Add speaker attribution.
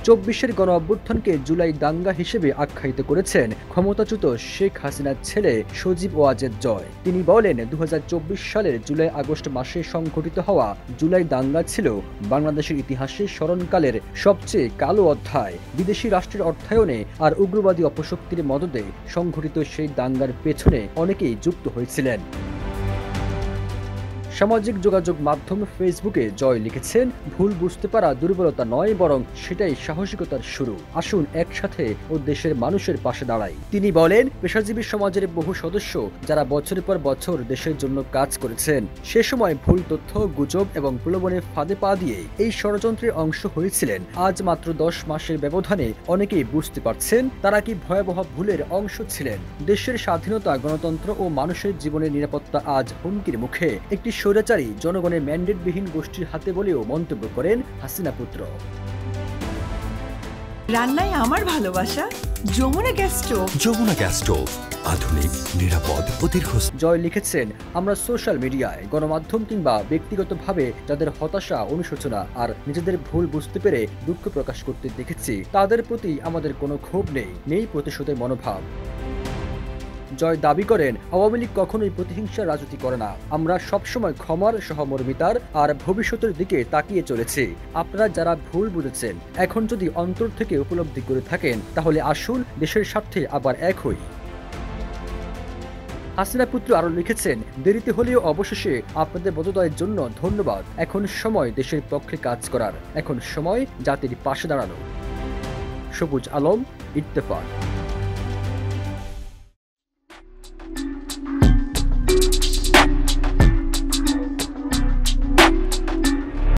Speaker 1: 24-এর গণ অভ্যুত্থানকে জুলাই দাঙ্গা হিসেবে আখ্যায়িত করেছেন ক্ষমতাচ্যুত শেখ হাসিনার ছেলে সজীব ওয়াজেদ জয়। তিনি বলেন, 2024 সালের জুলাই আগস্ট মাসে সংঘটিত হওয়া জুলাই দাঙ্গা ছিল বাংলাদেশের ইতিহাসে স্মরণকালের সবচেয়ে কালো অধ্যায়। বিদেশি রাষ্ট্রের অর্থায়নে আর উগ্রবাদী অপশক্তির মদদে সংঘটিত সেই দাঙ্গার পেছনে অনেকেই যুক্ত হয়েছিলেন। সামাজিক যোগাযোগ মাধ্যম ফেসবুকে জয় লিখেছেন, ভুল বুঝতে পারা দুর্বলতা নয়, বরং সেটাই সাহসিকতার শুরু। আসুন একসাথে ও দেশের মানুষের পাশে দাঁড়াই। তিনি বলেন, পেশাজীবী সমাজের বহু সদস্য যারা বছরের পর বছর দেশের জন্য কাজ করেছেন, সে সময় ভুল তথ্য, গুজব এবং প্রলোভনের ফাঁদে পা দিয়ে এই ষড়যন্ত্রের অংশ হয়েছিলেন। আজ মাত্র 10 মাসের ব্যবধানে অনেকেই বুঝতে পারছেন তারা কি ভয়াবহ ভুলের অংশ ছিলেন। দেশের স্বাধীনতা, গণতন্ত্র ও মানুষের জীবনের নিরাপত্তা আজ হুমকির মুখে। একটি স্বৈরাচারী জনগণের ম্যান্ডেটবিহীন গোষ্ঠীর হাতে বলেও মন্তব্য করেন হাসিনা পুত্র।
Speaker 2: রান্নায় আমার ভালোবাসা Jamuna gas stove.
Speaker 3: Jamuna gas stove, আধুনিক, নিরাপদ ও দীর্ঘস্থায়ী।
Speaker 1: জয় লিখেছেন, আমরা সোশ্যাল মিডিয়ায়, গণমাধ্যম কিংবা ব্যক্তিগতভাবে যাদের হতাশা, অনুশোচনা আর নিজেদের ভুল বুঝতে পেরে দুঃখ প্রকাশ করতে দেখেছি, তাদের প্রতি আমাদের কোনো ক্ষোভ নেই প্রতিশোধের মনোভাব। জয় দাবি করেন, আওয়ামী লীগ কখনোই প্রতিহিংসার রাজনীতি করে না। আমরা সবসময় ক্ষমার, সহমর্মিতার আর ভবিষ্যতের দিকে তাকিয়ে চলেছি। আপনারা যারা ভুল বুঝেছেন, এখন যদি অন্তর থেকে উপলব্ধি করে থাকেন, তাহলে আসুন দেশের স্বার্থে আবার এক হই। হাসিনা পুত্র আরো লিখেছেন, দেরিতে হলেও অবশেষে আপনাদের বোধোদয়ের জন্য ধন্যবাদ। এখন সময় দেশের পক্ষে কাজ করার, এখন সময় জাতির পাশে দাঁড়ানো। সবুজ আলম, ইত্তেফাক।